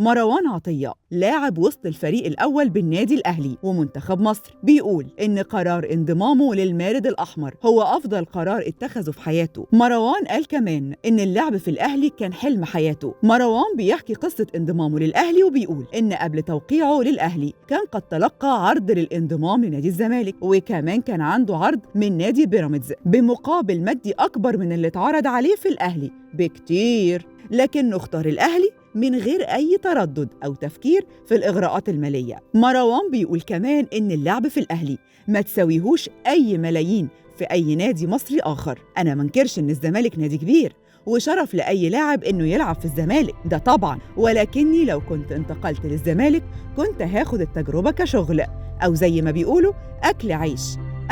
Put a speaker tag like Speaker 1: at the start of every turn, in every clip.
Speaker 1: مروان عطية لاعب وسط الفريق الأول بالنادي الأهلي ومنتخب مصر بيقول إن قرار انضمامه للمارد الأحمر هو أفضل قرار اتخذه في حياته. مروان قال كمان إن اللعب في الأهلي كان حلم حياته. مروان بيحكي قصة انضمامه للأهلي وبيقول إن قبل توقيعه للأهلي كان قد تلقى عرض للانضمام لنادي الزمالك، وكمان كان عنده عرض من نادي بيراميدز بمقابل مادي أكبر من اللي اتعرض عليه في الأهلي بكتير، لكنه اختار الأهلي من غير أي تردد أو تفكير في الإغراءات المالية. مروان بيقول كمان إن اللعب في الأهلي ما تساويهوش أي ملايين في أي نادي مصري آخر. أنا منكرش إن الزمالك نادي كبير وشرف لأي لاعب إنه يلعب في الزمالك، ده طبعاً، ولكني لو كنت انتقلت للزمالك كنت هاخد التجربة كشغل أو زي ما بيقولوا أكل عيش.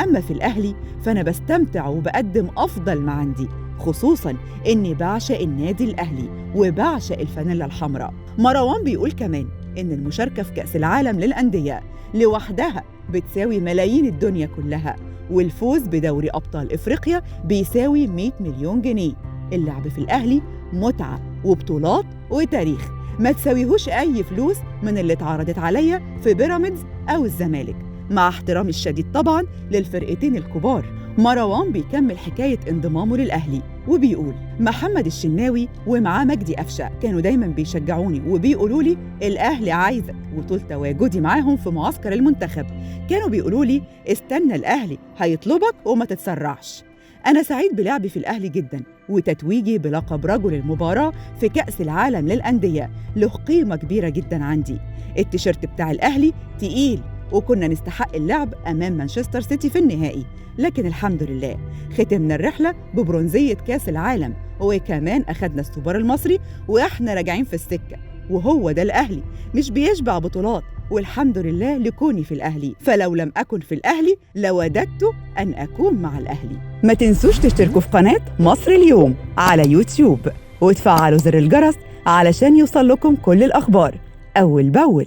Speaker 1: أما في الأهلي فأنا بستمتع وبقدم أفضل ما عندي، خصوصاً إني بعشق النادي الأهلي وبعشق الفانيلا الحمراء. مروان بيقول كمان إن المشاركة في كأس العالم للأندية لوحدها بتساوي ملايين الدنيا كلها، والفوز بدوري أبطال إفريقيا بيساوي 100 مليون جنيه. اللعب في الأهلي متعة وبطولات وتاريخ ما تساويهوش أي فلوس من اللي اتعرضت عليا في بيراميدز أو الزمالك، مع احترامي الشديد طبعاً للفرقتين الكبار. مروان بيكمل حكاية انضمامه للأهلي وبيقول محمد الشناوي ومعاه مجدي قفشة كانوا دايماً بيشجعوني وبيقولوا لي الأهلي عايزك، وطول تواجدي معاهم في معسكر المنتخب كانوا بيقولوا لي استنى الأهلي هيطلبك وما تتسرعش. أنا سعيد بلعبي في الأهلي جداً، وتتويجي بلقب رجل المباراة في كأس العالم للأندية له قيمة كبيرة جداً عندي. التيشيرت بتاع الأهلي تقيل وكنا نستحق اللعب أمام مانشستر سيتي في النهائي، لكن الحمد لله ختمنا الرحلة ببرونزية كأس العالم، وكمان أخدنا السوبر المصري وإحنا راجعين في السكة. وهو ده الأهلي، مش بيشبع بطولات، والحمد لله لكوني في الأهلي، فلو لم أكن في الأهلي لوددت أن أكون مع الأهلي. ما تنسوش تشتركوا في قناة مصر اليوم على يوتيوب وتفعلوا زر الجرس علشان يوصل لكم كل الأخبار أول بأول.